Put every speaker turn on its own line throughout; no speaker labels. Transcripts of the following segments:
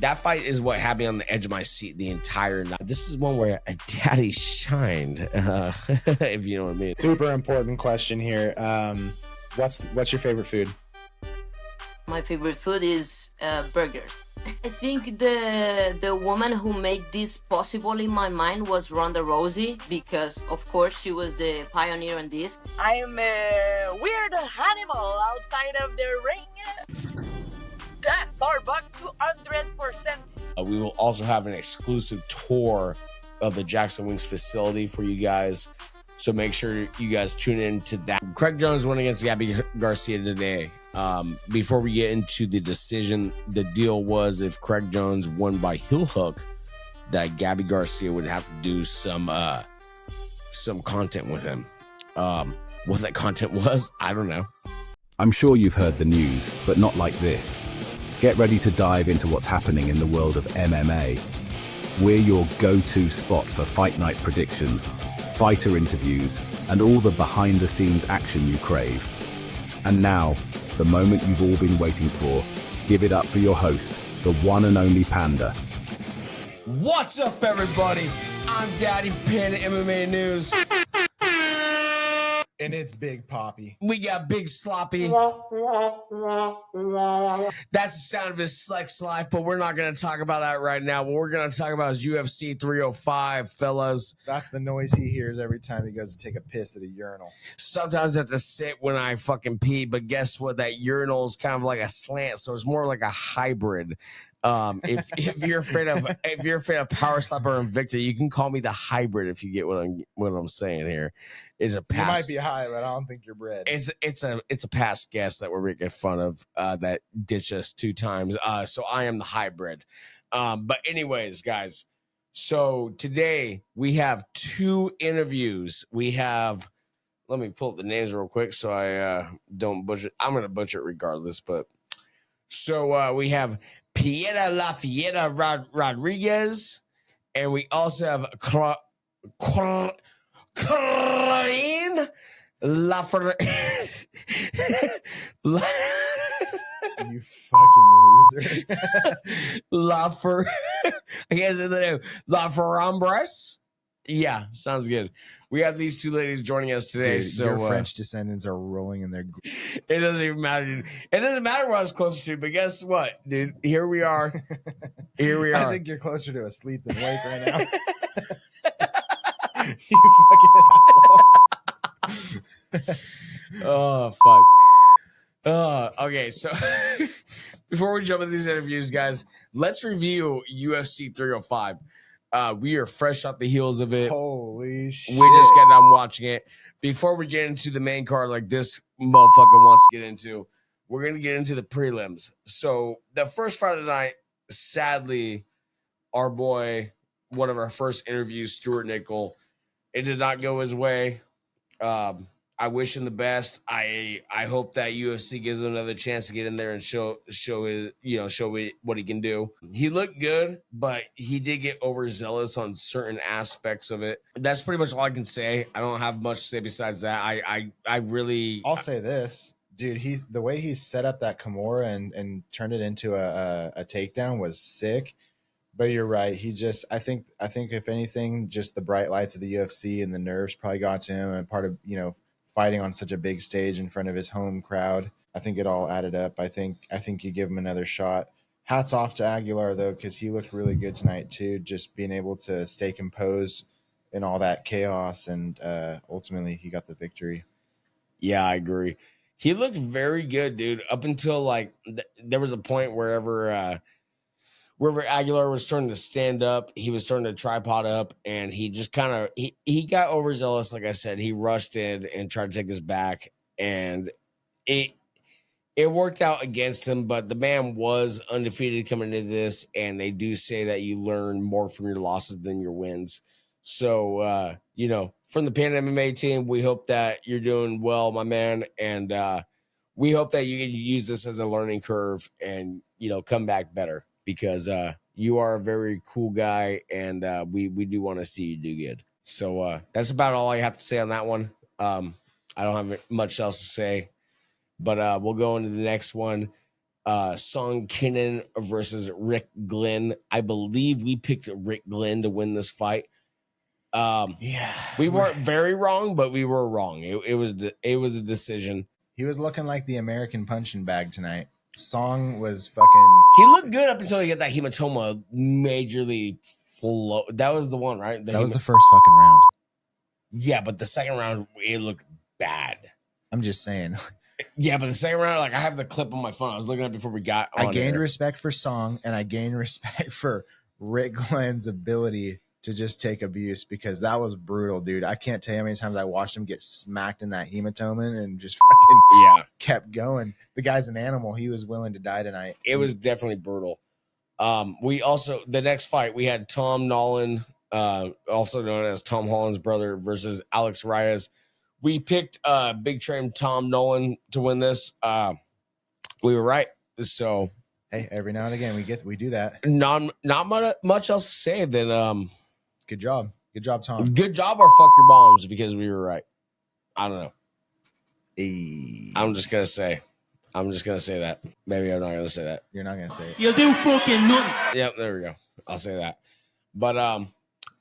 that fight is what had me on the edge of my seat the entire night. This is one where a daddy shined, if you know what I mean.
Super important question here. What's your favorite food?
My favorite food is burgers. I think the woman who made this possible in my mind was Ronda Rousey, because of course she was the pioneer on this.
I'm a weird animal outside of the ring. That Starbucks 200%.
We will also have an exclusive tour of the Jackson Wings facility for you guys. So make sure you guys tune in to that. Craig Jones went against Gabby Garcia today. Before we get into the decision, the deal was if Craig Jones won by heel hook, that Gabby Garcia would have to do some content with him. What that content was, I don't know.
I'm sure you've heard the news, but not like this. Get ready to dive into what's happening in the world of MMA. We're your go-to spot for fight night predictions, fighter interviews, and all the behind-the-scenes action you crave. And now, the moment you've all been waiting for. Give it up for your host, the one and only Panda.
What's up, everybody? I'm Daddy Panda MMA News.
And it's Big Poppy.
We got Big Sloppy. That's the sound of his sex life, but we're not going to talk about that right now. What we're going to talk about is UFC 305, fellas.
That's the noise he hears every time he goes to take a piss at a urinal.
Sometimes I have to sit when I fucking pee, but guess what? That urinal is kind of like a slant, so it's more like a hybrid. If you're afraid of Power Slapper and Victor, you can call me the hybrid if you get what I'm saying here. Is a pass.
You might be high, but I don't think you're bred.
It's a past guest that we're making fun of that ditched us 2 times. So I am the hybrid. But anyways, guys. So today we have 2 interviews. We have. Let me pull up the names real quick so I don't butcher. I'm gonna butcher it regardless. But so we have Piera Rodriguez, and we also have Corinne Laframboise.
You fucking loser.
I guess the name Laframbois. Yeah, sounds good. We have these 2 ladies joining us today.
Dude,
so
your French descendants are rolling in their.
It doesn't even matter, dude. It doesn't matter what I was closer to, but guess what, dude? Here we are.
I think you're closer to asleep than awake right now. You fucking asshole.
Oh, fuck. Okay, so before we jump into these interviews, guys, let's review UFC 305. We are fresh off the heels of it.
Holy shit.
We just got done watching it. Before we get into the main card like this motherfucker wants to get into, we're going to get into the prelims. So the first fight of the night, sadly, our boy, one of our first interviews, Stuart Nickel, it did not go his way. I wish him the best. I hope that UFC gives him another chance to get in there and show what he can do. He looked good, but he did get overzealous on certain aspects of it. That's pretty much all I can say. I don't have much to say besides that. I'll
say this, dude. The way he set up that Kimura and turned it into a takedown was sick. But you're right. I think if anything, just the bright lights of the UFC and the nerves probably got to him, and part of fighting on such a big stage in front of his home crowd. I think it all added up. I think you give him another shot. Hats off to Aguilar, though, because he looked really good tonight, too, just being able to stay composed in all that chaos, and ultimately he got the victory.
Yeah, I agree. He looked very good, dude, up until, there was a point wherever Aguilar was starting to stand up, he was starting to tripod up, and he just kind of he got overzealous. Like I said, he rushed in and tried to take his back, and it worked out against him. But the man was undefeated coming into this, and they do say that you learn more from your losses than your wins. So from the Panda MMA team, we hope that you're doing well, my man, and we hope that you can use this as a learning curve and come back better. Because you are a very cool guy, and we do want to see you do good. So that's about all I have to say on that one. I don't have much else to say, but we'll go into the next one. Song Kinnan versus Rick Glenn. I believe we picked Rick Glenn to win this fight. We weren't very wrong, but we were wrong. It was a decision.
He was looking like the American punching bag tonight. Song was fucking.
He looked good up until he got that hematoma majorly flow. That was the one, right?
That was the first fucking round.
Yeah, but the second round it looked bad.
I'm just saying.
Yeah, but the second round, like I have the clip on my phone. I was looking at it before we got on.
I gained respect for Song, and I gained respect for Rick Glenn's ability to just take abuse, because that was brutal, dude. I can't tell you how many times I watched him get smacked in that hematoma and just fucking kept going. The guy's an animal. He was willing to die tonight.
It was definitely brutal. We also, the next fight, we had Tom Nolan, also known as Tom Holland's brother, versus Alex Reyes. We picked Big Train Tom Nolan to win this. We were right. So
hey, every now and again we do that.
Not much else to say than
good job, Tom.
Good job or fuck your bombs, because we were right. I don't know.
Hey.
I'm just gonna say that. Maybe I'm not gonna say that.
You're not gonna say it.
You'll do fucking nothing.
Yep, there we go. I'll say that. But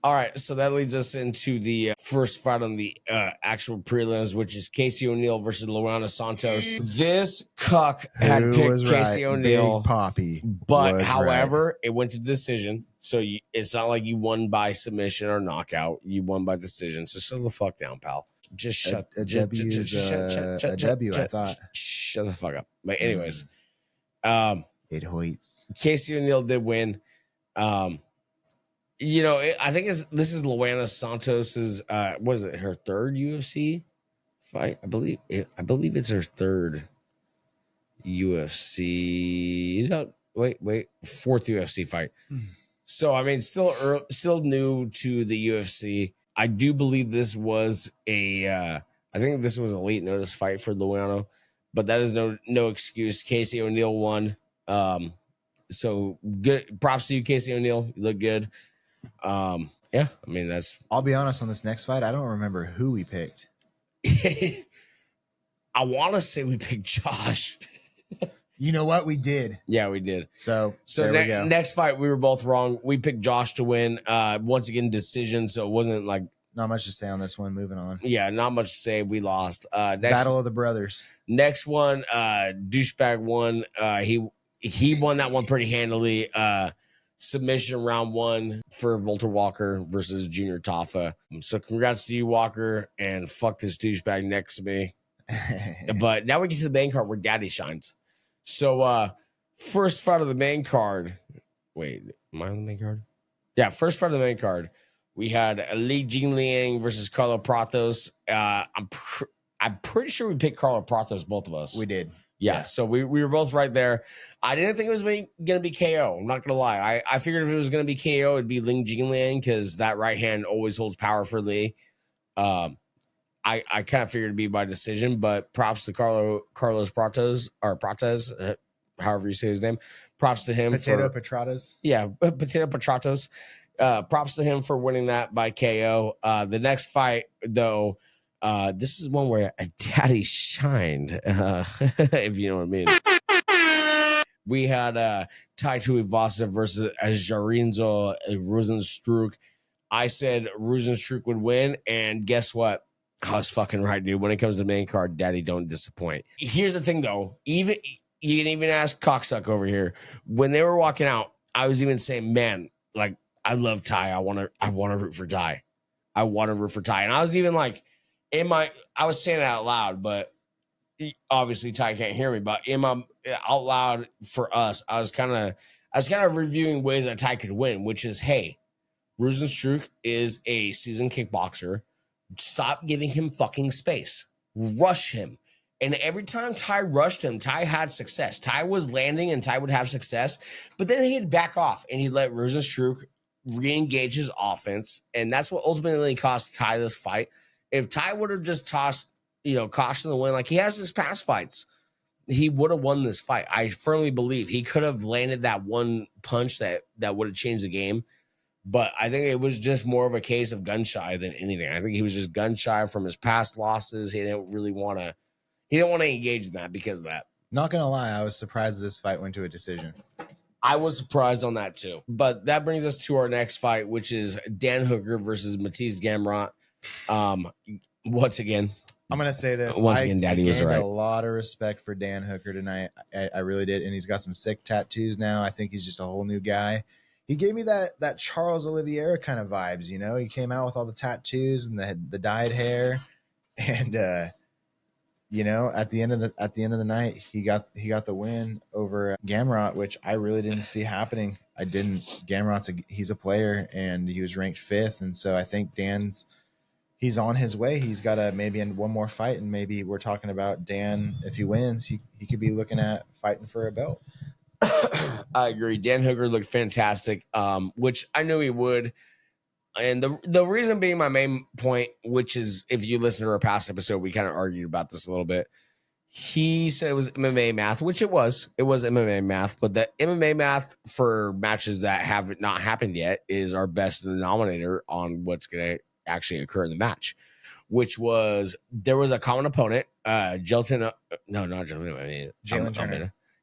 all right, so that leads us into the first fight on the actual prelims, which is Casey O'Neill versus Luana Santos. This cuck had picked Casey O'Neill,
Big Poppy,
but however, it went to decision. So it's not like you won by submission or knockout. You won by decision. So shut the fuck down, pal. Just shut.
A W, I thought.
Shut the fuck up. But anyways,
it hoits.
Casey O'Neill did win. You know, I think this is Luana Santos's what is it, her third UFC fight? I believe it's her third UFC. Fourth UFC fight. So I mean, still new to the UFC. I do believe this was I think this was a late notice fight for Luana, but that is no excuse. Casey O'Neill won. So good. Props to you, Casey O'Neill. You look good. Yeah, I mean that's.
I'll be honest on this next fight. I don't remember who we picked.
I want to say we picked Josh.
You know what? We did.
Yeah, we did.
So there we go.
Next fight, we were both wrong. We picked Josh to win. Once again, decision. So it wasn't like
not much to say on this one. Moving on.
Yeah, not much to say. We lost. Next,
Battle of the Brothers.
Next one, douchebag won. He won that one pretty handily. Submission round one for Valter Walker versus Junior Tafa. So congrats to you, Walker, and fuck this douchebag next to me. But now we get to the main card where Daddy shines. So first fight of the main card. Wait, am I on the main card? Yeah, first fight of the main card. We had Li Jingliang versus Carlo Prates. I'm pretty sure we picked Carlo Prates, both of us.
We did.
Yeah, so we were both right there. I didn't think it was going to be KO. I'm not going to lie. I figured if it was going to be KO, it'd be Li Jingliang, because that right hand always holds power for Li. I kind of figured it'd be by decision, but props to Carlos Prates, or Prates, however you say his name. Props to him.
Patratas.
Yeah, Potato Patratos. Props to him for winning that by KO. The next fight, though, this is one where a daddy shined, if you know what I mean. We had Tai Tuivasa versus Jairzinho Rozenstruik. I said Rozenstruik would win, and guess what? I was fucking right, dude. When it comes to the main card, daddy don't disappoint. Here's the thing, though. Even you can even ask Cocksuck over here. When they were walking out, I was even saying, man, like, I love Ty. I want to root for Ty. I want to root for Ty. And I was even like, I was saying it out loud, but obviously Ty can't hear me. But in my out loud for us, I was kind of reviewing ways that Ty could win, which is, hey, Rozenstruik is a seasoned kickboxer. Stop giving him fucking space. Rush him. And every time Ty rushed him, Ty had success. Ty was landing and Ty would have success, but then he'd back off and he'd let Rozenstruik re-engage his offense. And that's what ultimately cost Ty this fight. If Ty would have just tossed, caution the win, like he has his past fights, he would have won this fight. I firmly believe he could have landed that one punch that would have changed the game. But I think it was just more of a case of gun shy than anything. I think he was just gun shy from his past losses. He didn't want to engage in that because of that.
Not gonna lie, I was surprised this fight went to a decision.
I was surprised on that too. But that brings us to our next fight, which is Dan Hooker versus Mateusz Gamrot. Once again,
I'm gonna say this.
Daddy was
gained
right.
a lot of respect for Dan Hooker tonight. I really did, and he's got some sick tattoos now. I think he's just a whole new guy. He gave me that Charles Oliveira kind of vibes. You know, he came out with all the tattoos and the dyed hair, and you know, at the end of the night, he got the win over Gamrot, which I really didn't see happening. I didn't. He's a player, and he was ranked 5th, and so I think he's on his way. He's got maybe in one more fight, and maybe we're talking about Dan. If he wins, he could be looking at fighting for a belt.
I agree. Dan Hooker looked fantastic, which I knew he would. And the reason being my main point, which is if you listen to our past episode, we kind of argued about this a little bit. He said it was MMA math, which it was. It was MMA math, but the MMA math for matches that have not happened yet is our best denominator on what's going to actually occur in the match, which was there was a common opponent, Jalen Turner.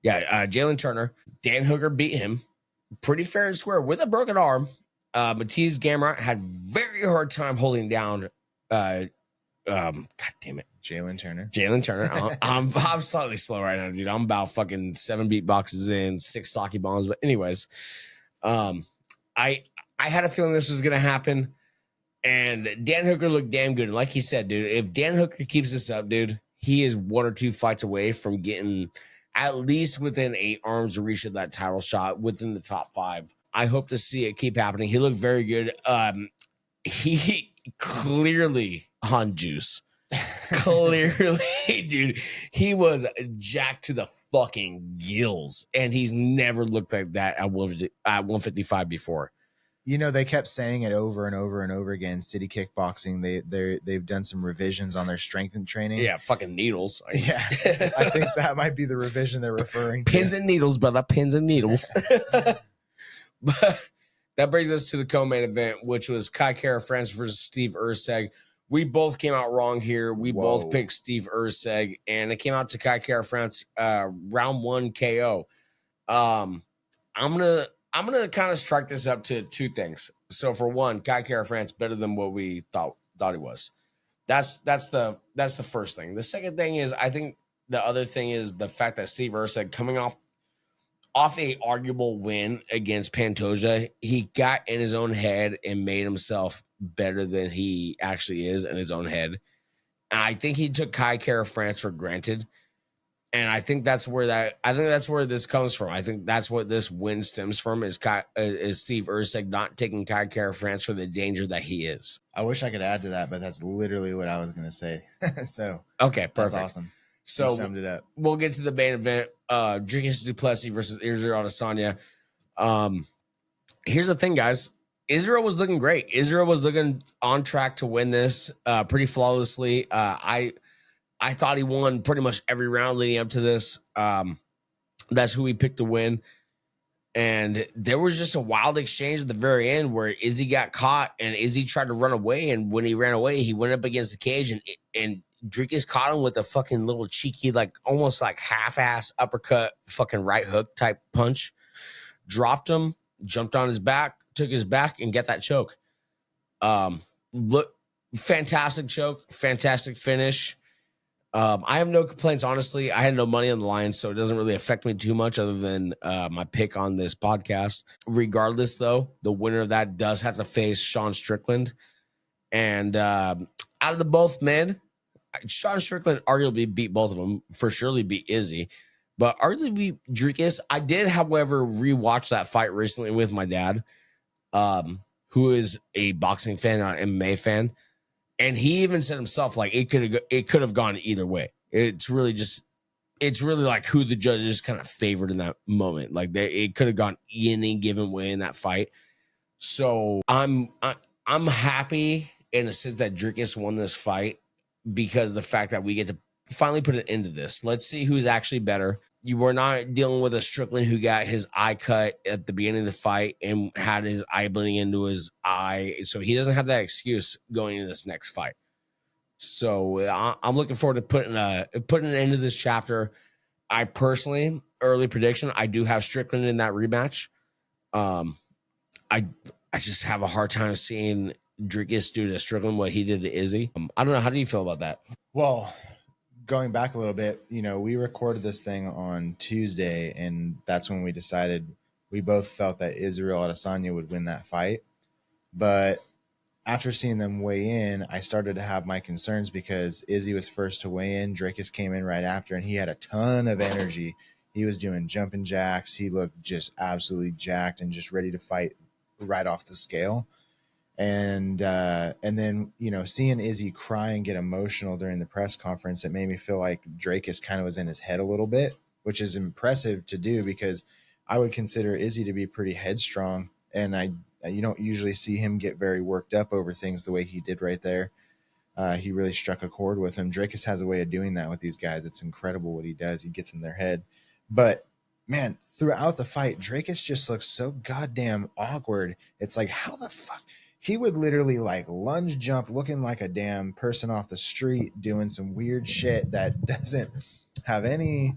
Yeah, Jalen Turner. Dan Hooker beat him pretty fair and square with a broken arm. Mateusz Gamrot had very hard time holding down. God damn it,
Jalen
Turner. I'm slightly slow right now, dude. I'm about fucking 7 beatboxes in, 6 sake bombs. But anyways, I had a feeling this was gonna happen, and Dan Hooker looked damn good. And like he said, dude, if Dan Hooker keeps this up, dude, he is 1 or 2 fights away from getting at least within 8 arms reach of that title shot within the top 5. I hope to see it keep happening. He looked very good. He clearly on juice. Clearly, dude, he was jacked to the fucking gills, and he's never looked like that at 155 before.
You know, they kept saying it over and over and over again. City Kickboxing, they've done some revisions on their strength and training.
Yeah, fucking needles.
Yeah, I think that might be the revision they're referring to.
Pins and needles, brother. Pins and needles. But that brings us to the co-main event, which was Kai Kara France versus Steve Erceg. We both came out wrong here. We both picked Steve Erceg, and it came out to Kai Kara France round 1 KO. I'm gonna kind of strike this up to 2 things. So for one, Kai Kara France better than what we thought he was. That's the first thing. The second thing is, I think the other thing is the fact that Steve Erceg coming off a arguable win against Pantoja, he got in his own head and made himself better than he actually is in his own head. And I think he took Kai Kara France for granted. And I think that's where this comes from. I think that's what this win stems from is Steve Erceg not taking Kai Kara France for the danger that he is.
I wish I could add to that, but that's literally what I was going to say. So
okay, perfect.
That's awesome.
So
you summed it up.
We'll get to the main event. Dricus du Plessis versus Israel Adesanya. Here's the thing, guys. Israel was looking great. Israel was looking on track to win this pretty flawlessly. I thought he won pretty much every round leading up to this. That's who he picked to win. And there was just a wild exchange at the very end where Izzy got caught and Izzy tried to run away. And when he ran away, he went up against the cage and Dricus caught him with a fucking little cheeky, like almost like half-ass uppercut, fucking right hook type punch. Dropped him, jumped on his back, took his back, and got that choke. Look, fantastic choke, fantastic finish. I have no complaints, honestly. I had no money on the line, so it doesn't really affect me too much other than my pick on this podcast. Regardless, though, the winner of that does have to face Sean Strickland. And out of the both men, Sean Strickland arguably beat both of them, for surely beat Izzy. But arguably beat Dricus. I did, however, rewatch that fight recently with my dad, who is a boxing fan, not an MMA fan. And he even said himself, like, it could have gone either way. It's really like who the judges kind of favored in that moment. Like it could have gone any given way in that fight. So I'm happy in a sense that Dricus won this fight because the fact that we get to finally put an end to this. Let's see who's actually better. You were not dealing with a Strickland who got his eye cut at the beginning of the fight and had his eye bleeding into his eye. So he doesn't have that excuse going into this next fight. So I'm looking forward to putting an end to this chapter. I personally, early prediction, I do have Strickland in that rematch. I just have a hard time seeing Dricus do to Strickland what he did to Izzy. I don't know. How do you feel about that?
Well, going back a little bit, we recorded this thing on Tuesday, and that's when we decided we both felt that Israel Adesanya would win that fight. But after seeing them weigh in, I started to have my concerns because Izzy was first to weigh in. Dricus came in right after, and he had a ton of energy. He was doing jumping jacks. He looked just absolutely jacked and just ready to fight right off the scale. And then, seeing Izzy cry and get emotional during the press conference, it made me feel like Dricus kind of was in his head a little bit, which is impressive to do because I would consider Izzy to be pretty headstrong. And you don't usually see him get very worked up over things the way he did right there. He really struck a chord with him. Dricus has a way of doing that with these guys. It's incredible what he does. He gets in their head. But man, throughout the fight, Dricus just looks so goddamn awkward. It's like, how the fuck? He would literally like lunge jump looking like a damn person off the street doing some weird shit that doesn't have any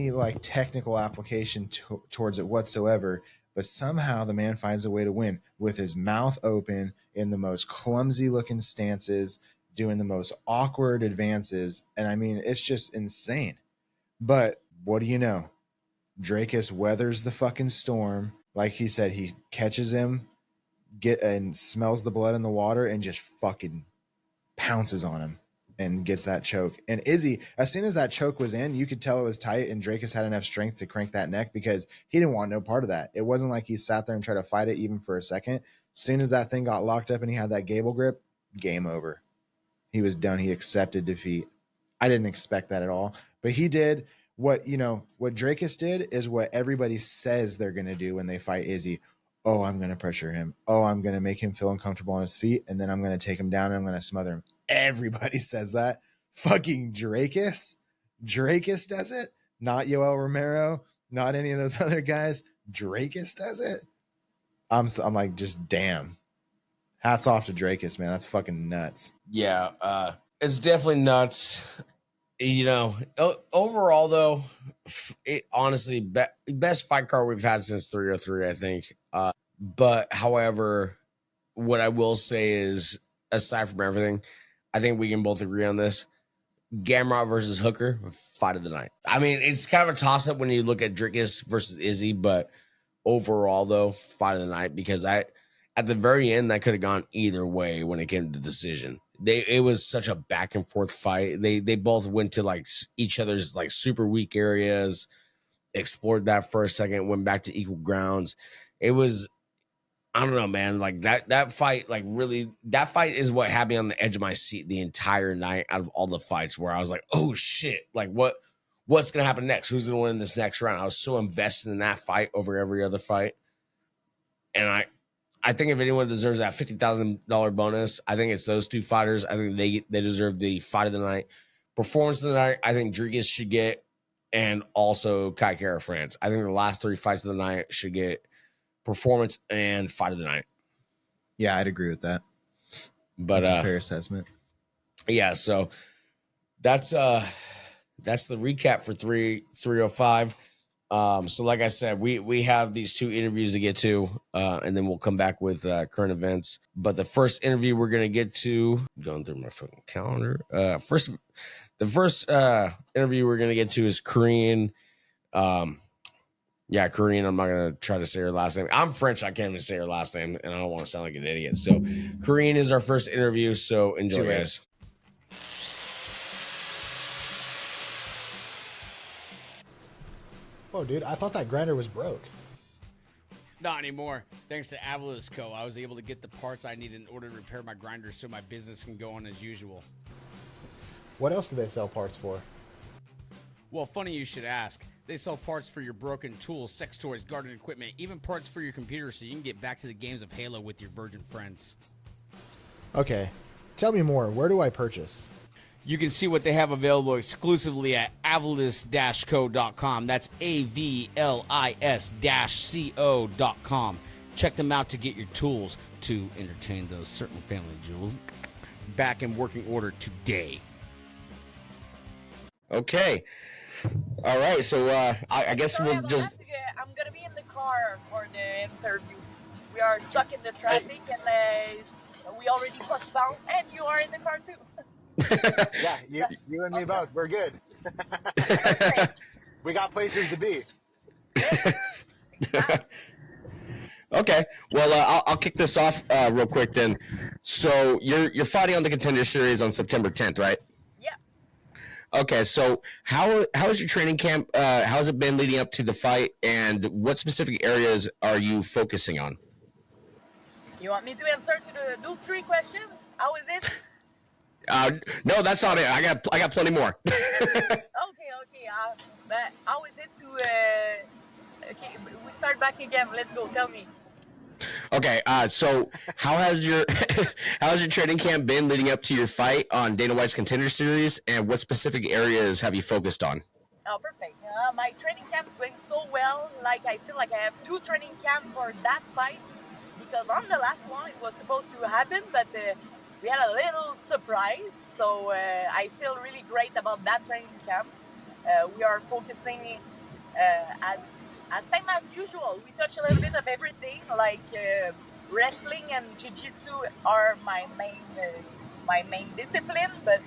like technical application towards it whatsoever. But somehow the man finds a way to win with his mouth open in the most clumsy looking stances, doing the most awkward advances. And I mean, it's just insane. But what do you know? Dricus weathers the fucking storm. Like he said, he catches him, and smells the blood in the water and just fucking pounces on him and gets that choke. And Izzy, as soon as that choke was in, you could tell it was tight, and Dricus had enough strength to crank that neck because he didn't want no part of that. It wasn't like he sat there and tried to fight it even for a second. As soon as that thing got locked up and he had that gable grip, game over. He was done. He accepted defeat. I didn't expect that at all, but he did what Dricus did is what everybody says they're going to do when they fight Izzy. Oh, I'm going to pressure him. Oh, I'm going to make him feel uncomfortable on his feet, and then I'm going to take him down and I'm going to smother him. Everybody says that. Fucking Dricus. Dricus does it. Not Yoel Romero. Not any of those other guys. Dricus does it. I'm like, just damn. Hats off to Dricus, man. That's fucking nuts.
Yeah, it's definitely nuts. Overall though, honestly, best fight card we've had since 303, I think. But however, what I will say is, aside from everything, I think we can both agree on this. Gamrot versus Hooker, fight of the night. I mean, it's kind of a toss-up when you look at Dricus versus Izzy, but overall though, fight of the night, because at the very end, that could have gone either way when it came to decision. It was such a back and forth fight. They both went to like each other's like super weak areas, explored that for a second, went back to equal grounds. It was, I don't know, man. Like that fight, like really, that fight is what had me on the edge of my seat the entire night out of all the fights, where I was like, oh shit, like what's gonna happen next? Who's gonna win this next round? I was so invested in that fight over every other fight, and I think if anyone deserves that $50,000 bonus, I think it's those two fighters. I think they deserve the fight of the night. Performance of the night, I think Dricus should get, and also Kai Kara France. I think the last three fights of the night should get performance and fight of the night.
Yeah, I'd agree with that.
But
that's a fair assessment.
Yeah, so that's the recap for 305. So like I said, we have these two interviews to get to, and then we'll come back with current events. But the first interview we're gonna get to, going through my fucking calendar. The first interview we're gonna get to is Corinne. Yeah, Corinne. I'm not gonna try to say her last name. I'm French. I can't even say her last name, and I don't want to sound like an idiot. So Corinne is our first interview. So enjoy, guys.
Whoa, dude, I thought that grinder was broke.
Not anymore. Thanks to Avalos Co., I was able to get the parts I need in order to repair my grinder so my business can go on as usual.
What else do they sell parts for?
Well, funny you should ask. They sell parts for your broken tools, sex toys, garden equipment, even parts for your computer so you can get back to the games of Halo with your virgin friends.
Okay, tell me more. Where do I purchase?
You can see what they have available exclusively at avalis-co.com. That's AVLIS-CO.com. Check them out to get your tools to entertain those certain family jewels back in working order today.
Okay. All right, so I guess
Sorry
we'll
about
just.
that. I'm gonna be in the car for the interview. We are stuck in the traffic, and we already postponed, and you are in the car too.
Yeah, you and me
Awesome.
both. We're good.
Perfect.
We got places to be.
Exactly.
Okay, well, I'll kick this off real quick then. So you're fighting on the Contender Series on September 10th, right?
Yeah.
Okay, so how is your training camp? How has it been leading up to the fight, and what specific areas are you focusing on?
You want me to answer to those three questions? How is it?
No, that's not it. I got plenty more.
Okay. But how is it to? Okay, we start back again. Let's go. Tell me.
Okay, so how has your how has your training camp been leading up to your fight on Dana White's Contender Series, and what specific areas have you focused on?
Oh, perfect. My training camp is going so well. Like I feel like I have two training camps for that fight because on the last one it was supposed to happen, but we had a little surprise. So I feel really great about that training camp. We are focusing as same as usual. We touch a little bit of everything, like wrestling and jiu-jitsu are my main discipline, but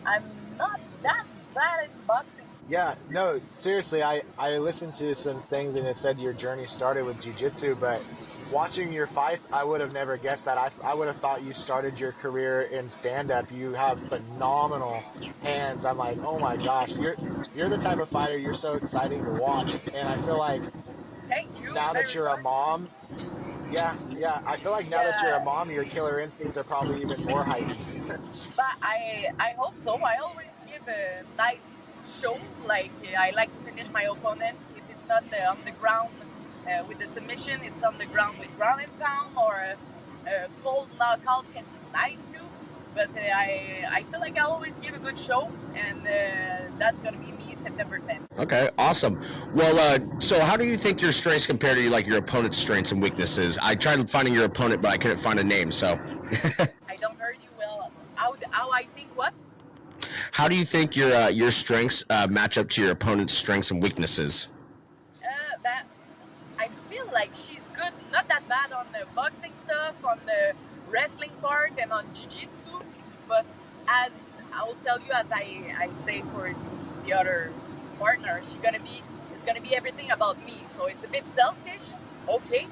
I'm not that bad in boxing.
Yeah, no, seriously, I listened to some things and it said your journey started with jiu-jitsu, but watching your fights, I would have never guessed that. I would have thought you started your career in stand-up. You have phenomenal hands. I'm like, oh my gosh, you're the type of fighter, you're so exciting to watch. And I feel like
Thank you.
now that you're a mom, yeah, I feel like now that you're a mom, your killer instincts are probably even more heightened.
But I hope so. I always give a nice show. Like I like to finish my opponent. If it's not on the ground with the submission, it's on the ground with ground and pound or a cold knockout can be nice too. But I feel like I always give a good show, and that's gonna be me September 10th.
Okay, awesome. Well, so how do you think your strengths compare to your opponent's strengths and weaknesses? I tried finding your opponent, but I couldn't find a name. So,
I don't heard you well. How I think what?
how do you think your strengths match up to your opponent's strengths and weaknesses?
That I feel like she's good, not that bad on the boxing stuff, on the wrestling part, and on jiu-jitsu. But as I will tell you, as I say for the other partner, it's gonna be everything about me. So it's a bit selfish, okay.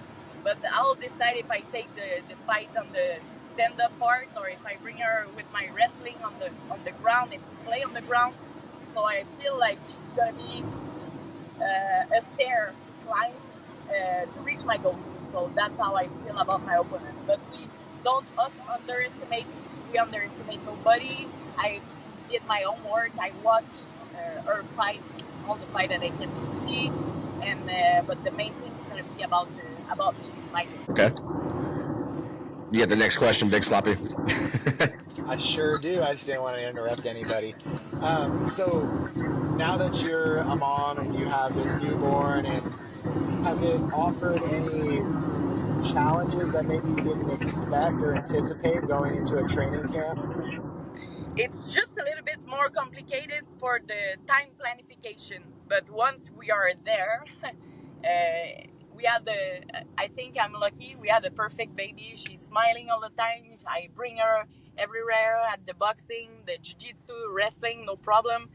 But I'll decide if I take the fight on the stand-up part or if I bring her with my wrestling on the ground, if we play on the ground. So I feel like she's gonna be a stair to climb to reach my goal. So that's how I feel about my opponent. But we don't underestimate. We underestimate nobody. I did my homework. I watched her fight, all the fight that I can see, and but the main thing is gonna be about me, my game.
Okay. You get the next question, Big Sloppy.
I sure do. I just didn't want to interrupt anybody. So now that you're a mom and you have this newborn, and has it offered any challenges that maybe you didn't expect or anticipate going into a training camp?
It's just a little bit more complicated for the time planification, but once we are there, we had I think I'm lucky. We had a perfect baby. She's smiling all the time. I bring her everywhere at the boxing, the jiu-jitsu, wrestling, no problem.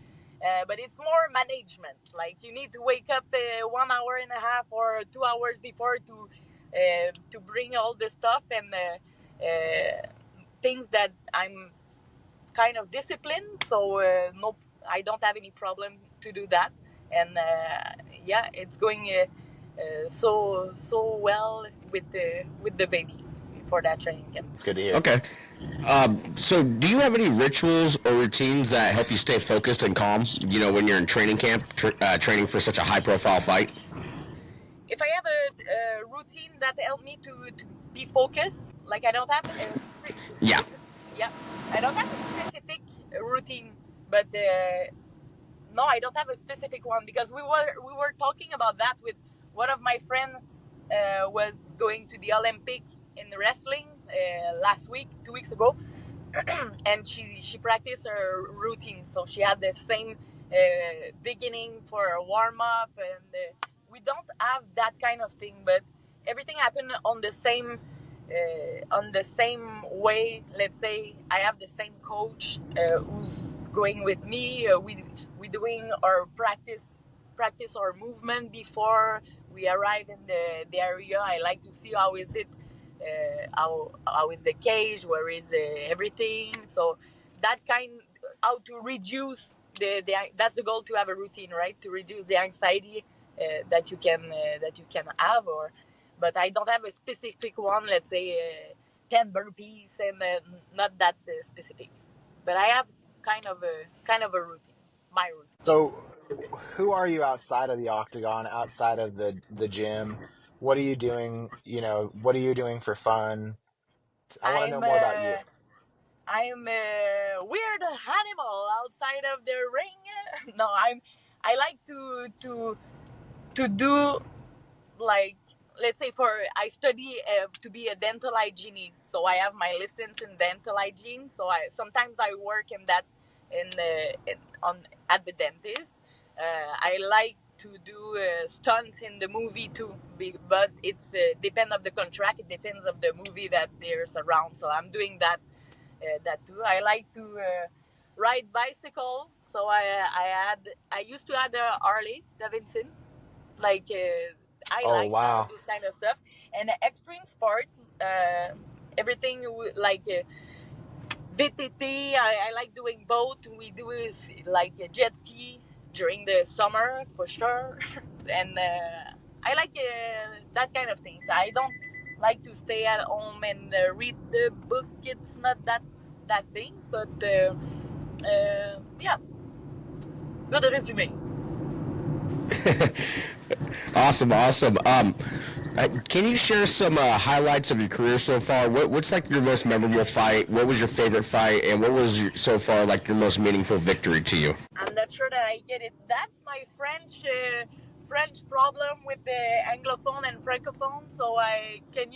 But it's more management. Like you need to wake up 1 hour and a half or 2 hours before to bring all the stuff and things that I'm kind of disciplined. So no, I don't have any problem to do that. And yeah, it's going so well with the baby for that training camp.
It's good to hear.
Okay. So do you have any rituals or routines that help you stay focused and calm, when you're in training camp, training for such a high-profile fight?
If I have a routine that helps me to be focused, like I don't have
Yeah.
I don't have a specific routine, but no, I don't have a specific one because we were talking about that with one of my friends was going to the Olympic in wrestling last week, 2 weeks ago, and she practiced her routine. So she had the same beginning for a warm up, and we don't have that kind of thing. But everything happened on the same way. Let's say I have the same coach who's going with me. We doing our practice our movement before we arrive in the area. I like to see how is it, how is the cage, where is everything. So that how to reduce the that's the goal, to have a routine, right? To reduce the anxiety that you can have. Or but I don't have a specific one. Let's say 10 burpees, and not that specific. But I have kind of a routine, my routine.
So, who are you outside of the octagon, outside of the gym? What are you doing? What are you doing for fun? I want to know
I'm
more about you.
I'm a weird animal outside of the ring. No, I like to do, like, let's say, I study to be a dental hygienist, so I have my license in dental hygiene. So I sometimes I work in that at the dentist. I like to do stunts in the movie too, but it's depends of the contract. It depends of the movie that there's around. So I'm doing that too. I like to ride bicycle. So I used to have a Harley Davidson. Like I
Oh,
like
wow.
this kind of stuff. And extreme sport, everything like VTT. I like doing both. We do is like a jet ski during the summer for sure. And I like that kind of things. I don't like to stay at home and read the book. It's not that thing, but yeah, good resume.
Awesome. Can you share some highlights of your career so far? What's like your most memorable fight? What was your favorite fight, and what was so far like your most meaningful victory to you?
I'm not sure that I get it. That's my French problem with the anglophone and francophone. So can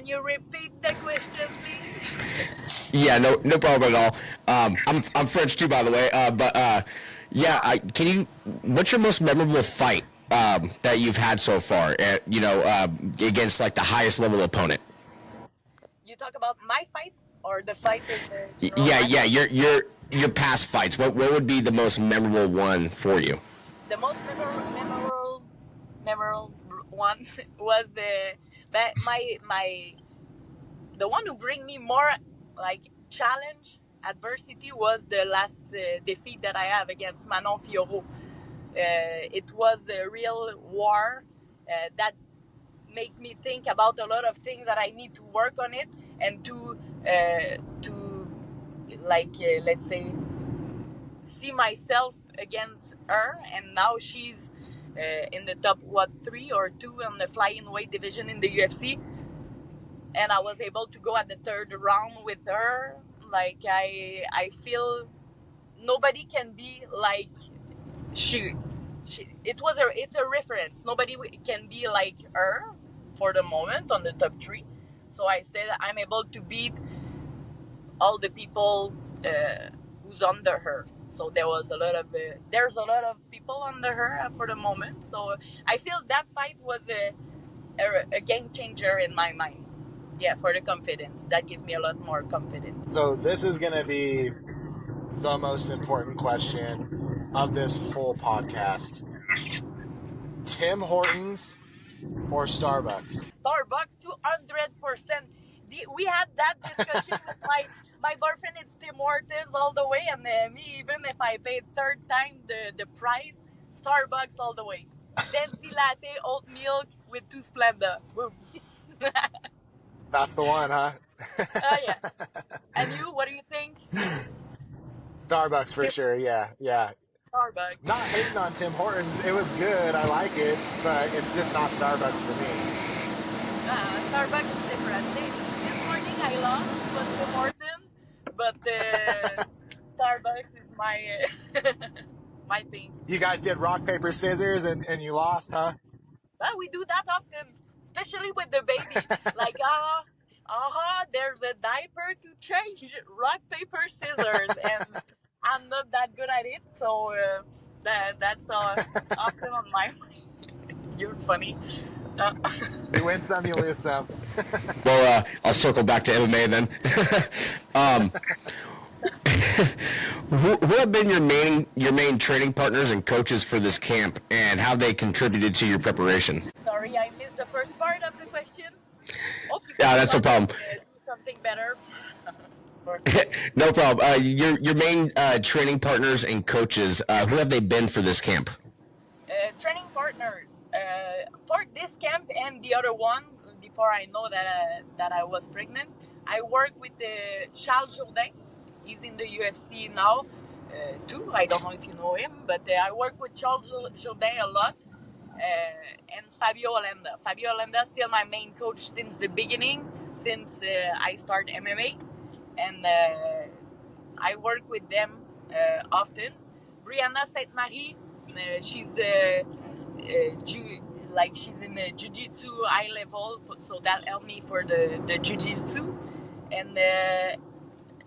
you repeat the question, please?
Yeah, no problem at all. I'm French too, by the way. Yeah, what's your most memorable fight that you've had so far? Against like the highest level opponent.
You talk about my fight or the fight in the general
Yeah,
match?
your past fights. What would be the most memorable one for you?
The most memorable one was the one who bring me more like challenge adversity was the last defeat that I have against Manon Fiorot. It was a real war that make me think about a lot of things that I need to work on it, and to let's say see myself against her. And now she's in the top 3 or 2 on the flying weight division in the UFC, and I was able to go at the third round with her. Like I feel nobody can be like she it's a reference. Nobody can be like her for the moment on the top 3. So I said I'm able to beat all the people who's under her. So there's a lot of people under her for the moment. So I feel that fight was a game changer in my mind. Yeah, for the confidence. That gives me a lot more confidence.
So this is going to be the most important question of this whole podcast. Tim Hortons or Starbucks?
Starbucks, 200%. We had that discussion with my boyfriend. It's Tim Hortons all the way, and me, even if I paid third time the price, Starbucks all the way. Venti latte, oat milk with 2 Splenda. Boom.
That's the one, huh?
Yeah. And you, what do you think?
Starbucks for sure. Yeah.
Starbucks.
Not hating on Tim Hortons. It was good. I like it, but it's just not Starbucks for me.
Starbucks is different. This morning I lost was Tim Hortons, but Starbucks is my my thing.
You guys did rock, paper, scissors, and you lost, huh?
Well, we do that often, especially with the baby. Like, there's a diaper to change. Rock, paper, scissors, and I'm not that good at it, so that's often on my mind. You're funny.
You win some, you lose some.
Well, I'll circle back to MMA then. Who have been your main training partners and coaches for this camp, and how they contributed to your preparation?
Sorry, I missed the first part of the question.
Yeah, that's no problem.
Do something better.
No problem. Your main training partners and coaches, who have they been for this camp?
Training partners for this camp and the other one. Before I know that I was pregnant, I work with Charles Jourdain. He's in the UFC now too. I don't know if you know him, but I work with Charles Jourdain a lot. And Fabio Olenda. Fabio Olenda is still my main coach since the beginning, since I started MMA. And I work with them often. Brianna Sainte-Marie, she's she's in the jiu-jitsu high level, so that helped me for the jiu-jitsu. And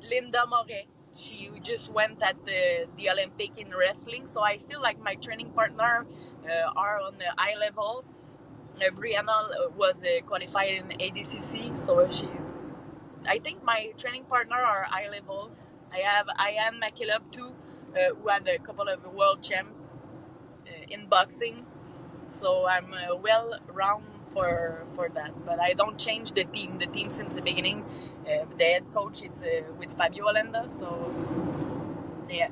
Linda Moret, she just went at the Olympic in wrestling, so I feel like my training partner are on the high level. Brianna was qualified in ADCC, so I think my training partner are high level. I am McKillop too, who had a couple of world champ in boxing, so I'm well round for that. But I don't change the team. The team since the beginning. The head coach is with Fabio Olenda, so yeah.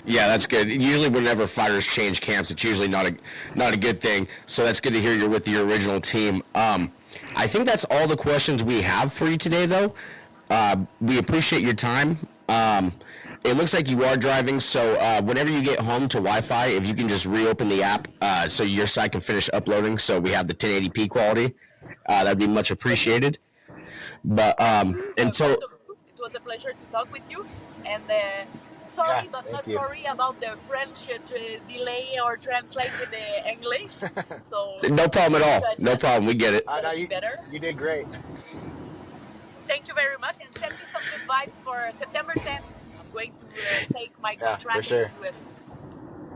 Yeah, that's good. Usually, whenever fighters change camps, it's usually not a good thing. So that's good to hear you're with your original team. I think that's all the questions we have for you today, though. We appreciate your time. It looks like you are driving, so whenever you get home to Wi-Fi, if you can just reopen the app so your site can finish uploading, so we have the 1080p quality, that'd be much appreciated. But until
it was a pleasure to talk with you, and sorry, but not sorry about the French delay or translate with the English. So
no problem at all. No problem. We get it.
You did great.
Thank you very much, and send me some good vibes for September 10th. I'm going to take my contract
for sure.
in the US.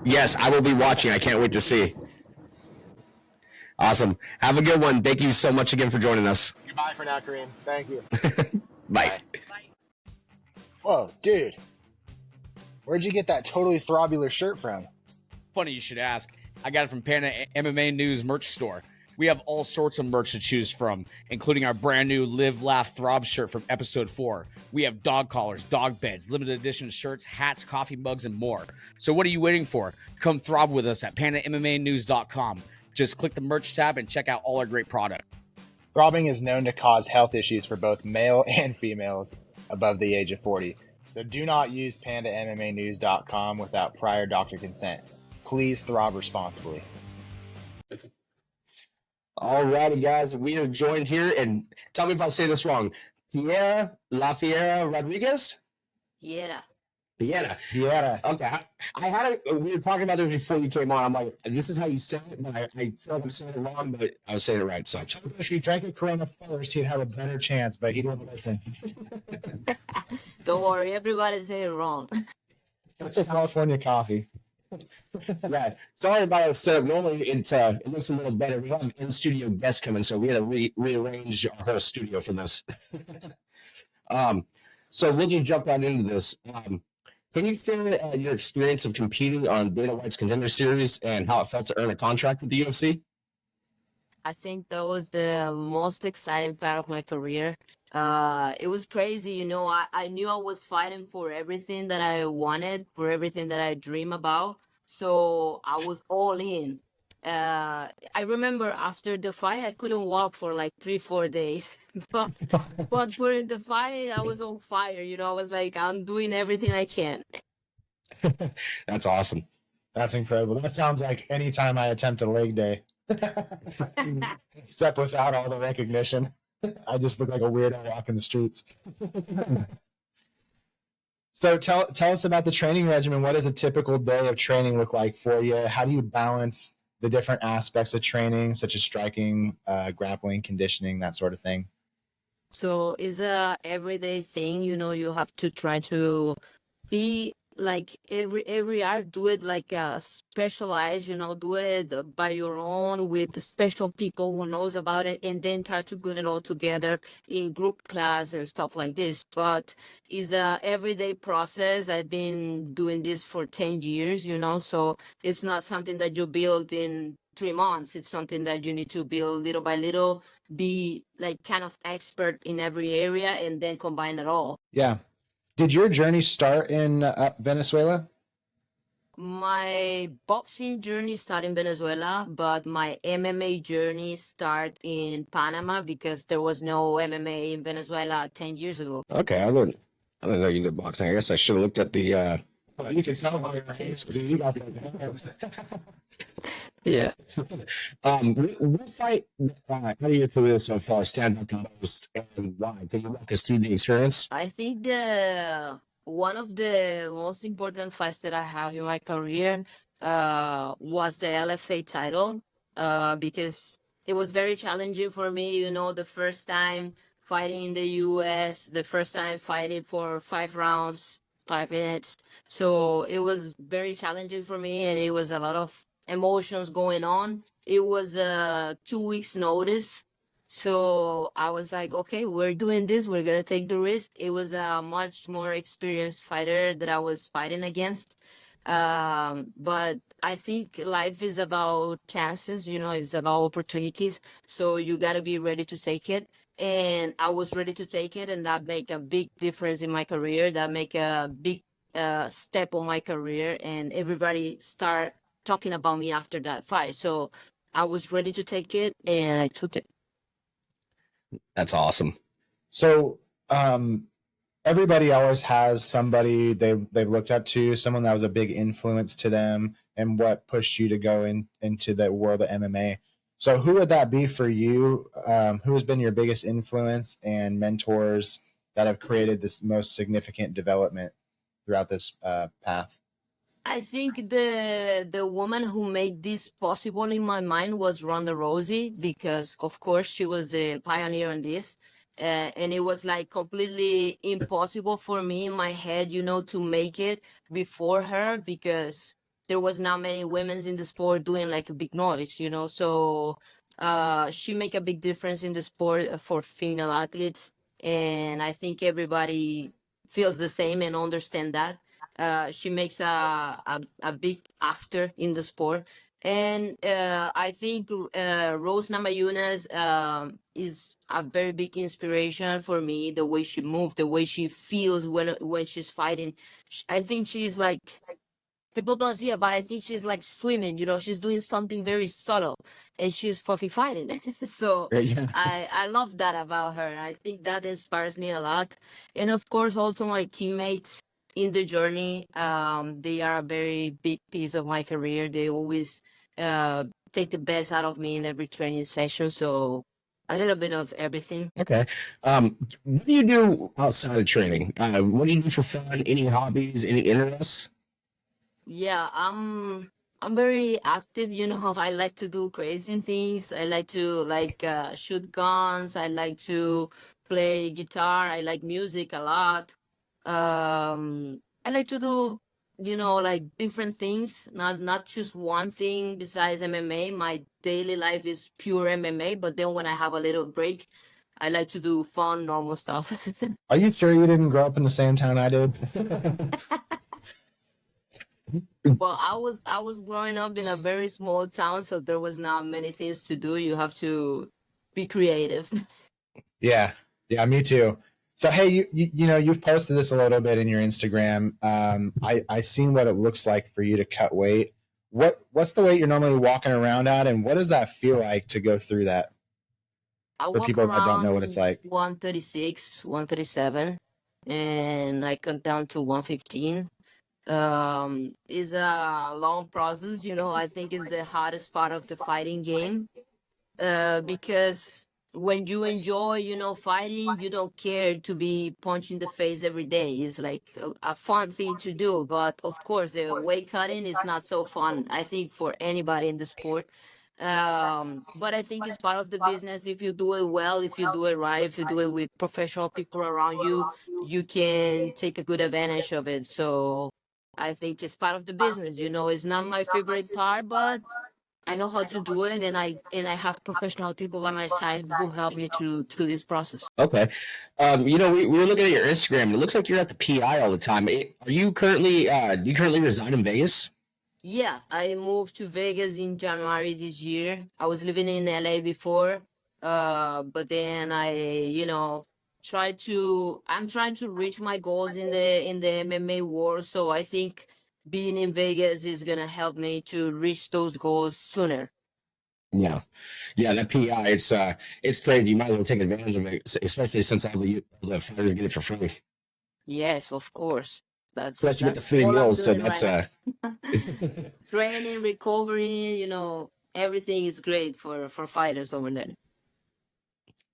Yes, I will be watching. I can't wait to see. Awesome. Have a good one. Thank you so much again for joining us.
Goodbye for now, Kareem. Thank you.
Bye.
Bye.
Whoa, dude. Where'd you get that totally throbular shirt from?
Funny you should ask. I got it from PandaMMAnews merch store. We have all sorts of merch to choose from, including our brand new Live, Laugh, Throb shirt from episode 4. We have dog collars, dog beds, limited edition shirts, hats, coffee mugs, and more. So what are you waiting for? Come throb with us at PandaMMAnews.com. Just click the merch tab and check out all our great product.
Throbbing is known to cause health issues for both male and females above the age of 40. So do not use PandaMMAnews.com without prior doctor consent. Please throb responsibly.
Alrighty, guys. We are joined here, and tell me if I say this wrong. Piera Rodriguez?
Piera.
Piera. Okay. We were talking about this before you came on. I'm like, this is how you say it, but I feel like I'm saying it wrong, but I was saying it right. So
If he drank a Corona first, he'd have a better chance, but he didn't listen.
Don't worry, everybody say it wrong.
It's a California coffee.
Right. Sorry about our setup. Normally it looks a little better. We have in-studio guests coming, so we had to rearrange our whole studio for this. So we'll just jump right into this. Can you share your experience of competing on Dana White's Contender Series and how it felt to earn a contract with the UFC?
I think that was the most exciting part of my career. It was crazy, you know. I knew I was fighting for everything that I wanted, for everything that I dream about. So I was all in. I remember after the fight, I couldn't walk for like 3-4 days. But during the fight, I was on fire. You know, I was like, I'm doing everything I can.
That's awesome.
That's incredible. That sounds like any time I attempt a leg day. Except without all the recognition. I just look like a weirdo walking the streets. So tell us about the training regimen. What does a typical day of training look like for you? How do you balance the different aspects of training, such as striking, grappling, conditioning, that sort of thing?
So it's a everyday thing, you know. You have to try to be like every art, do it like specialized, do it by your own with the special people who knows about it, and then try to put it all together in group class and stuff like this. But it's a everyday process. I've been doing this for 10 years, so it's not something that you build in 3 months. It's something that you need to build little by little, be like kind of expert in every area, and then combine it all.
Yeah. Did your journey start in Venezuela?
My boxing journey started in Venezuela, but my MMA journey started in Panama because there was no MMA in Venezuela 10 years ago.
Okay, I didn't know you did boxing. I guess I should have looked at the. You can tell by your hands. You got those hands. Yeah. What fight out of your career so far stands out the most, and why? Can you walk us through the experience?
I think the one of the most important fights that I have in my career was the LFA title because it was very challenging for me. The first time fighting in the US, the first time fighting for 5 rounds, 5 minutes. So it was very challenging for me, and it was a lot of emotions going on. It was 2 weeks notice. So I was like, okay, we're doing this. We're going to take the risk. It was a much more experienced fighter that I was fighting against. But I think life is about chances, it's about opportunities. So you got to be ready to take it. And I was ready to take it. And that make a big difference in my career. That make a big step on my career. And everybody start talking about me after that fight. So I was ready to take it, and I took it.
That's awesome.
So everybody always has somebody they've looked up to, someone that was a big influence to them, and what pushed you to go into the world of MMA. So who would that be for you? Who has been your biggest influence and mentors that have created this most significant development throughout this path?
I think the woman who made this possible in my mind was Ronda Rousey, because of course she was the pioneer in this, and it was like completely impossible for me in my head, to make it before her, because there was not many women in the sport doing like a big noise, So she make a big difference in the sport for female athletes, and I think everybody feels the same and understand that. She makes a big after in the sport. And I think Rose Namajunas is a very big inspiration for me. The way she moves, the way she feels when she's fighting. I think she's like, people don't see it, but I think she's like swimming. She's doing something very subtle, and she's fucking fighting. So
Yeah.
I love that about her. I think that inspires me a lot, and of course also my teammates in the journey. They are a very big piece of my career. They always take the best out of me in every training session. So a little bit of everything.
Okay. What do you do outside of training? What do you do for fun? Any hobbies? Any interests?
Yeah, I'm very active, I like to do crazy things. I like to shoot guns. I like to play guitar. I like music a lot. I like to do, like different things, not just one thing besides MMA. My daily life is pure MMA, but then when I have a little break, I like to do fun, normal stuff.
Are you sure you didn't grow up in the same town I did?
Well, I was growing up in a very small town, so there was not many things to do. You have to be creative.
Yeah, me too. So hey, you've posted this a little bit in your Instagram. I seen what it looks like for you to cut weight. What's the weight you're normally walking around at, and what does that feel like to go through that?
I
For
walk
people that don't know what
around
it's like.
136, 137, and I cut down to 115. Is a long process, I think it's the hardest part of the fighting game, because when you enjoy, fighting, you don't care to be punched in the face every day. It's like a fun thing to do, but of course the weight cutting is not so fun, I think, for anybody in the sport. But I think it's part of the business. If you do it well, if you do it right, if you do it with professional people around you, you can take a good advantage of it. So I think it's part of the business. It's not my favorite part, but I know how to do it, and I have professional people by my side who help me through this process.
Okay. We were looking at your Instagram, and it looks like you're at the PI all the time. Are you currently do you currently reside in Vegas?
Yeah, I moved to Vegas in January this year. I was living in LA before, but then I'm trying to reach my goals in the MMA world. So I think being in Vegas is gonna help me to reach those goals sooner.
Yeah, yeah. That PI, it's crazy. You might as well take advantage of it, especially since all the fighters get it for free.
Yes, of course.
Plus, you get the
That's
free
all I'm
meals, so
doing right
that's
now. Training, recovering, everything is great for fighters over there.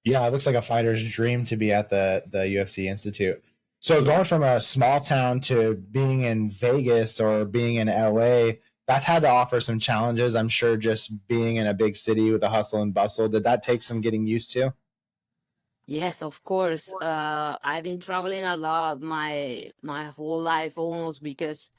Yeah, it looks like a fighter's dream to be at the UFC Institute. So going from a small town to being in Vegas or being in LA, that's had to offer some challenges. I'm sure just being in a big city with a hustle and bustle, did that take some getting used to?
Yes, of course. I've been traveling a lot my whole life almost because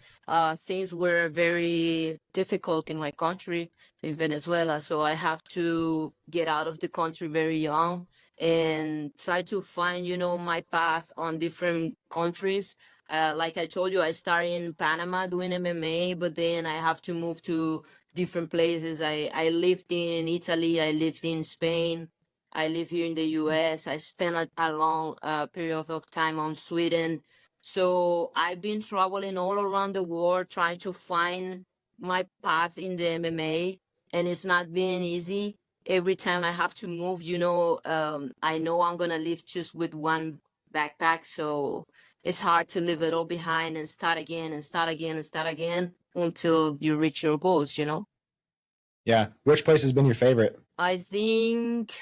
things were very difficult in my country, in Venezuela. So I have to get out of the country very young and try to find, my path on different countries. Like I told you, I started in Panama doing MMA, but then I have to move to different places. I lived in Italy, I lived in Spain. I live here in the US. I spent a long period of time on Sweden. So I've been traveling all around the world trying to find my path in the MMA, and it's not been easy. Every time I have to move, I know I'm going to leave just with one backpack. So it's hard to leave it all behind and start again and start again and start again until you reach your goals.
Yeah. Which place has been your favorite?
I think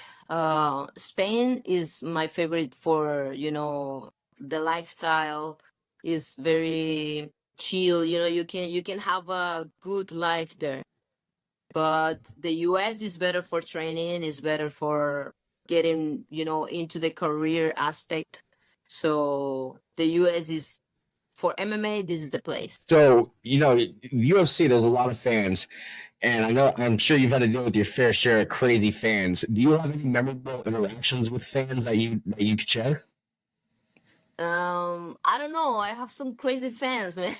Spain is my favorite for, the lifestyle is very chill. You can have a good life there. But the US is better for training, is better for getting, into the career aspect. So the US is for MMA, this is the place.
So, UFC, there's a lot of fans, and I'm sure you've had to deal with your fair share of crazy fans. Do you have any memorable interactions with fans that you could share?
I don't know. I have some crazy fans, man.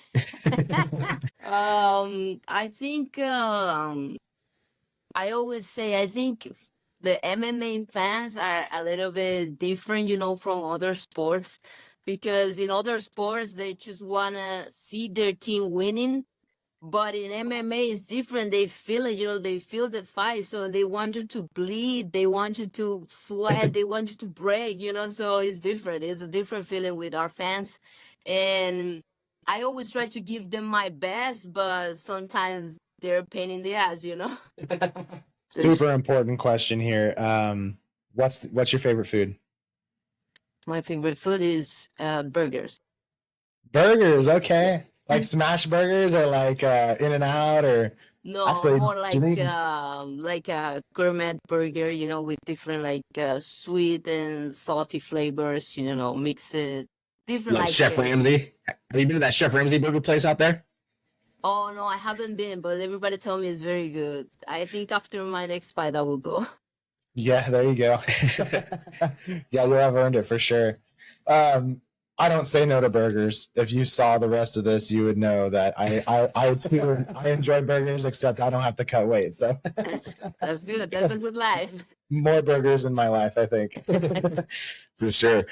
I think I always say I think the MMA fans are a little bit different, from other sports, because in other sports they just wanna see their team winning. But in MMA, it's different. They feel it, they feel the fight. So they want you to bleed. They want you to sweat. They want you to break, so it's different. It's a different feeling with our fans. And I always try to give them my best, but sometimes they're a pain in the ass.
Super important question here. What's your favorite food?
My favorite food is burgers.
Burgers, okay. Like smash burgers or like In-N-Out or
No,
actually,
more
do you think
like a gourmet burger, with different like sweet and salty flavors, mix it different
Like
like
Chef Ramsay? Have you been to that Chef Ramsay burger place out there?
oh no, I haven't been, but everybody tell me it's very good. I think after my next fight I will go.
Yeah, there you go. Yeah, you have earned it for sure. I don't say no to burgers. If you saw the rest of this, you would know that I too I enjoy burgers, except I don't have to cut weight. So
That's good. That's a good life.
more burgers in my life, I think.
For sure.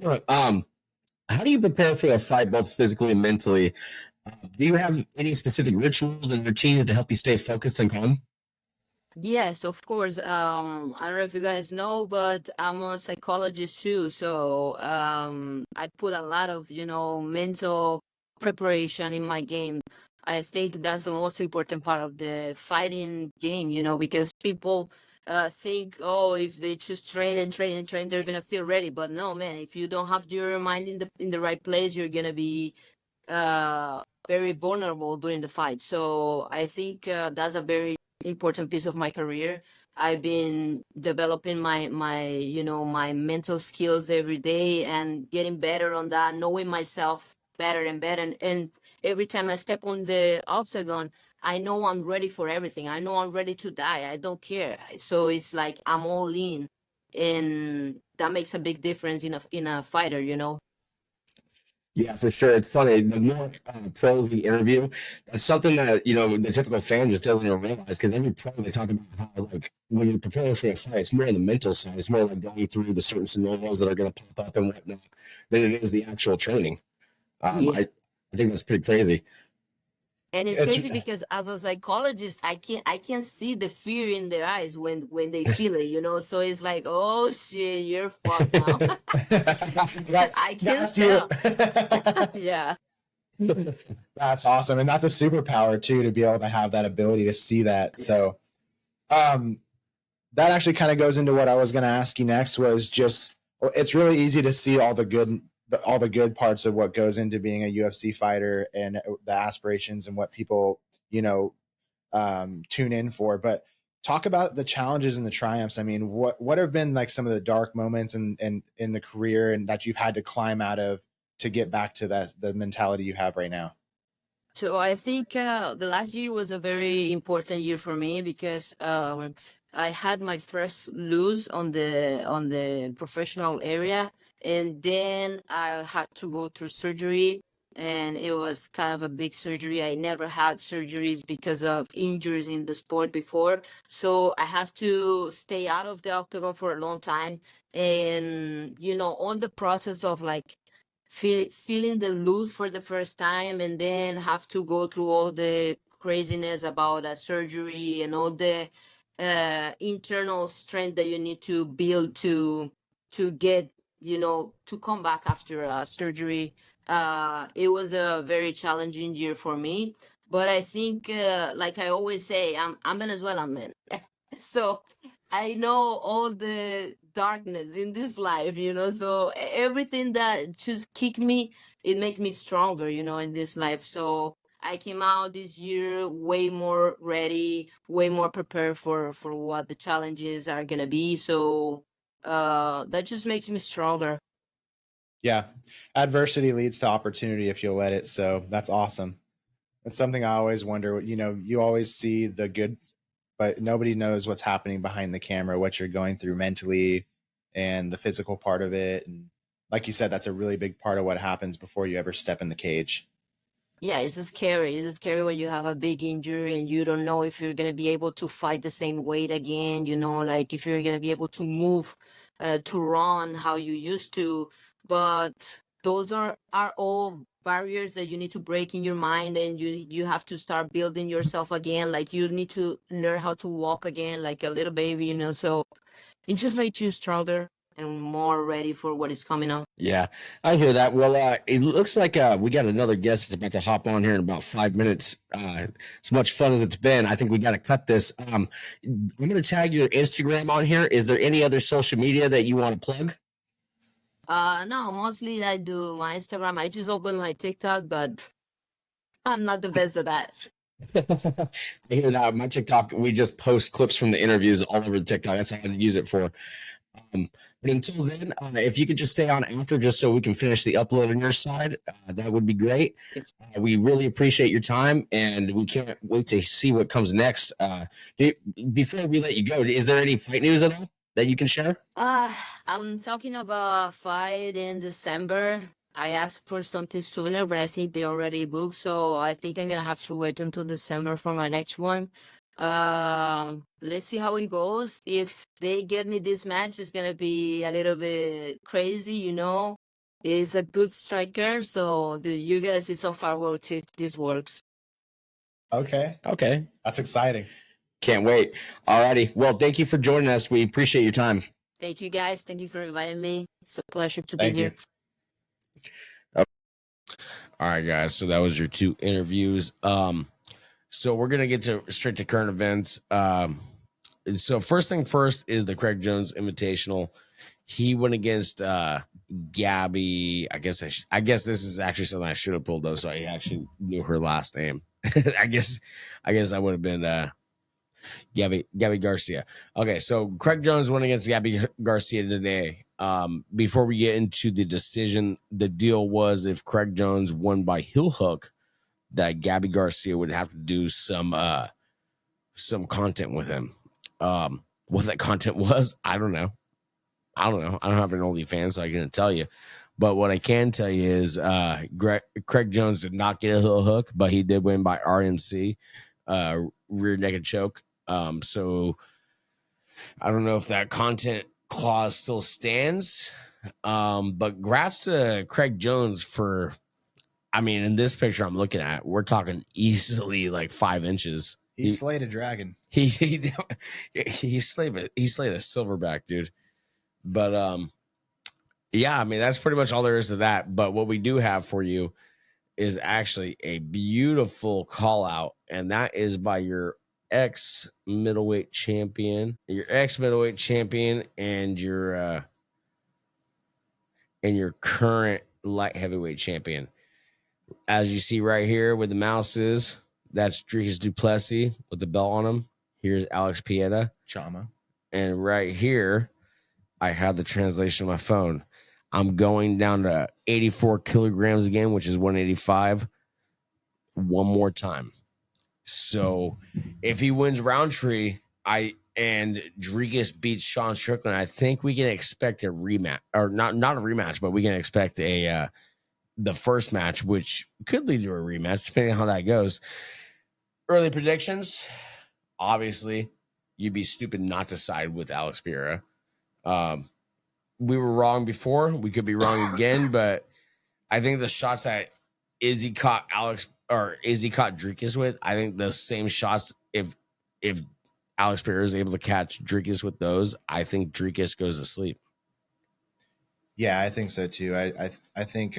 How do you prepare for a fight, both physically and mentally? Do you have any specific rituals and routines to help you stay focused and calm?
Yes, of course. I don't know if you guys know, but I'm a psychologist too. So I put a lot of, mental preparation in my game. I think that's the most important part of the fighting game, because people think, oh, if they just train and train and train, they're gonna feel ready. But no, man, if you don't have your mind in the right place, you're gonna be uh very vulnerable during the fight. So I think that's a very important piece of my career. I've been developing my mental skills every day and getting better on that, knowing myself better and better, and every time I step on the octagon, I know I'm ready for everything. I know I'm ready to die. I don't care. So it's like I'm all in, and that makes a big difference in a fighter, you know.
Yeah, for sure. It's funny. The more pros we interview, that's something that, the typical fan just doesn't even realize, because every pro they talk about how, like, when you're preparing for a fight, it's more on the mental side. It's more like going through the certain scenarios that are going to pop up and whatnot than it is the actual training.
Yeah.
I think that's pretty crazy.
And it's crazy because as a psychologist, I can't see the fear in their eyes when they feel it, you know. So it's like, oh shit, you're fucked now. I can't tell. Yeah.
That's awesome. And that's a superpower too, to be able to have that ability to see that. So that actually kind of goes into what I was going to ask you next, was just, it's really easy to see all the good parts of what goes into being a UFC fighter and the aspirations and what people, tune in for. But talk about the challenges and the triumphs. I mean, what have been like some of the dark moments in the career and that you've had to climb out of to get back to the mentality you have right now?
So I think the last year was a very important year for me because I had my first lose on the professional area, and then I had to go through surgery, and it was kind of a big surgery. I never had surgeries because of injuries in the sport before, so I have to stay out of the octagon for a long time, and on the process of like feeling the lose for the first time, and then have to go through all the craziness about a surgery and all the internal strength that you need to build to get to come back after a surgery. It was a very challenging year for me, but I think like I always say, I'm Venezuelan, man. So I know all the darkness in this life, so everything that just kick me, it make me stronger, in this life. So I came out this year way more ready, way more prepared for what the challenges are gonna be. So that just makes me stronger.
Yeah. Adversity leads to opportunity if you'll let it. So that's awesome. That's something I always wonder. You always see the good, but nobody knows what's happening behind the camera, what you're going through mentally and the physical part of it. And like you said, that's a really big part of what happens before you ever step in the cage.
Yeah, it's scary. It's scary when you have a big injury and you don't know if you're going to be able to fight the same weight again, like if you're going to be able to move, to run how you used to. But those are all barriers that you need to break in your mind, and you have to start building yourself again. Like you need to learn how to walk again like a little baby, so it just makes you stronger and more ready for what is coming up.
Yeah, I hear that. Well, it looks like we got another guest that's about to hop on here in about 5 minutes. As much fun as it's been, I think we got to cut this. I'm going to tag your Instagram on here. Is there any other social media that you want to plug?
No, mostly I do my Instagram. I just open my TikTok, but I'm not the best at that.
I hear that. My TikTok, we just post clips from the interviews all over the TikTok. That's how I use it for. But until then, if you could just stay on after, just so we can finish the upload on your side, that would be great. We really appreciate your time, and we can't wait to see what comes next. Before we let you go, is there any fight news at all that you can share?
I'm talking about a fight in December. I asked for something sooner, but I think they already booked, so I think I'm gonna have to wait until December for my next one. Let's see how it goes. If they get me this match, it's gonna be a little bit crazy, He's a good striker, so you're gonna see some fireworks if this works.
Okay. That's exciting.
Can't wait. Alrighty. Well, thank you for joining us. We appreciate your time.
Thank you, guys. Thank you for inviting me. It's a pleasure to be here.
All right, guys. So that was your 2 interviews. So we're gonna get straight to current events. So first thing first is the Craig Jones Invitational. He went against Gabby. I guess this is actually something I should have pulled though, so I actually knew her last name. I guess I would have been Gabby Garcia. Okay, so Craig Jones went against Gabby Garcia today. Before we get into the decision, the deal was if Craig Jones won by heel hook, that Gabby Garcia would have to do some content with him. What that content was, I don't know. I don't have an OnlyFans, so I can't tell you. But what I can tell you is Craig Jones did not get a heel hook, but he did win by RNC, rear naked choke. So I don't know if that content clause still stands. But grats to Craig Jones for, I mean, in this picture I'm looking at, we're talking easily like 5 inches.
He slayed a dragon.
He slayed a silverback, dude. But yeah, I mean, that's pretty much all there is to that. But what we do have for you is actually a beautiful call out, and that is by your ex middleweight champion, and your current light heavyweight champion. As you see right here where the mouse is, that's Dricus du Plessis with the belt on him. Here's Alex Piera.
Chama.
And right here, I have the translation on my phone. I'm going down to 84 kilograms again, which is 185. One more time. So if he wins Roundtree, and Dricus beats Sean Strickland, I think we can expect a rematch, or not a rematch, but we can expect the first match, which could lead to a rematch, depending on how that goes. Early predictions, obviously, you'd be stupid not to side with Alex Piera. We were wrong before. We could be wrong again, but I think the shots that Izzy caught Dricus with, I think the same shots, if Alex Piera is able to catch Dricus with those, I think Dricus goes to sleep.
Yeah, I think so too. I think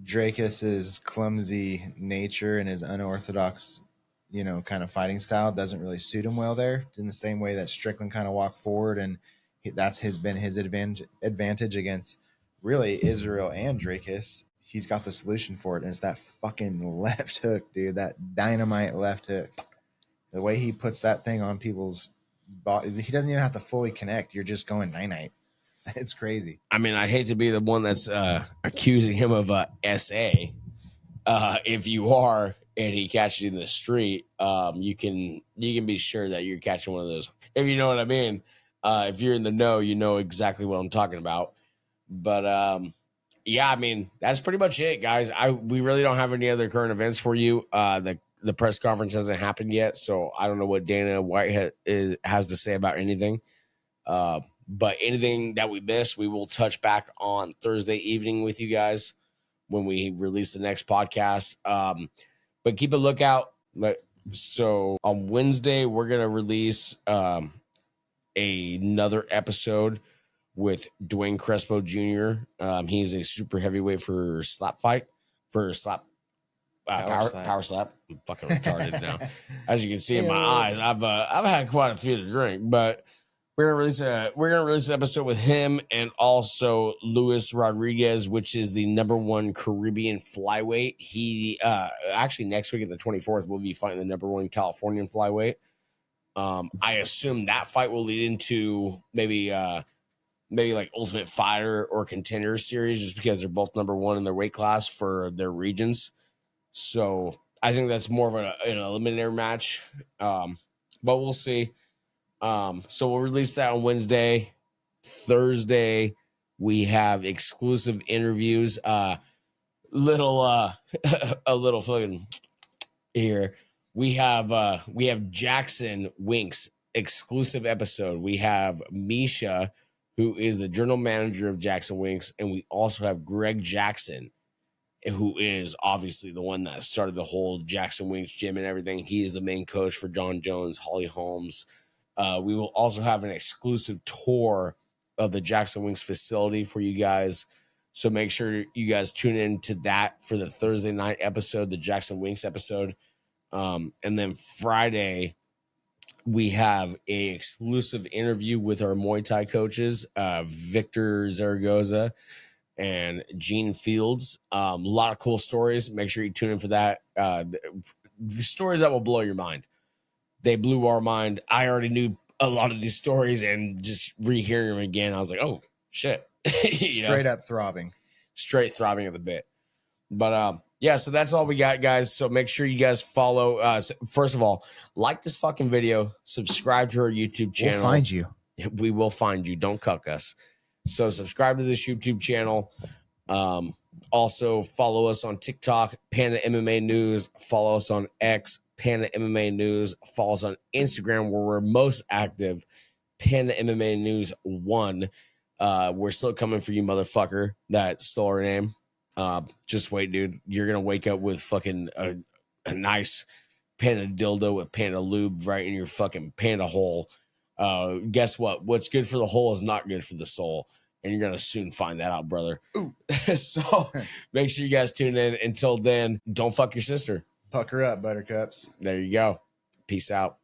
Dricus's clumsy nature and his unorthodox, kind of fighting style doesn't really suit him well there. In the same way that Strickland kind of walked forward, and that's been his advantage against really Israel and Dricus. He's got the solution for it, and it's that fucking left hook, dude. That dynamite left hook. The way he puts that thing on people's body, he doesn't even have to fully connect. You're just going night-night. It's crazy.
I mean, I hate to be the one that's accusing him of SA. If you are, and he catches you in the street, you can be sure that you're catching one of those. If you know what I mean. If you're in the know, you know exactly what I'm talking about. But yeah, I mean, that's pretty much it, guys. We really don't have any other current events for you. The press conference hasn't happened yet, so I don't know what Dana White has to say about anything. But anything that we missed, we will touch back on Thursday evening with you guys when we release the next podcast. But keep a lookout. So on Wednesday, we're going to release another episode with Dwayne Crespo Jr. He's a super heavyweight for power slap. I'm fucking retarded now. As you can see in my eyes, I've had quite a few to drink, but we're gonna release an episode with him and also Luis Rodriguez, which is the #1 Caribbean flyweight. He actually next week, on the 24th, will be fighting the #1 Californian flyweight. I assume that fight will lead into maybe like Ultimate Fighter or Contender series, just because they're both #1 in their weight class for their regions. So I think that's more of an eliminator match. But we'll see. So we'll release that on Wednesday. Thursday, we have exclusive interviews. A little fucking here. We have Jackson Winks exclusive episode. We have Misha, who is the general manager of Jackson Winks, and we also have Greg Jackson, who is obviously the one that started the whole Jackson Winks gym and everything. He is the main coach for John Jones, Holly Holmes. We will also have an exclusive tour of the Jackson Winks facility for you guys. So make sure you guys tune in to that for the Thursday night episode, the Jackson Winks episode. And then Friday, we have a exclusive interview with our Muay Thai coaches, Victor Zaragoza and Gene Fields. A lot of cool stories. Make sure you tune in for that. The stories that will blow your mind. They blew our mind. I already knew a lot of these stories, and just rehearing them again, I was like, oh, shit.
Straight up throbbing.
Straight throbbing at the bit. But yeah, so that's all we got, guys. So make sure you guys follow us. First of all, like this fucking video, subscribe to our YouTube channel.
We'll find you.
We will find you. Don't cuck us. So subscribe to this YouTube channel. Also follow us on TikTok, Panda MMA News. Follow us on X, Panda MMA News. Follow us on Instagram, where we're most active, Panda MMA News 1. We're still coming for you, motherfucker. That stole our name. Just wait, dude. You're gonna wake up with fucking a nice panda dildo with panda lube right in your fucking panda hole. Guess what? What's good for the hole is not good for the soul. And you're gonna soon find that out, brother. So make sure you guys tune in. Until then, don't fuck your sister.
Pucker up, buttercups.
There you go. Peace out.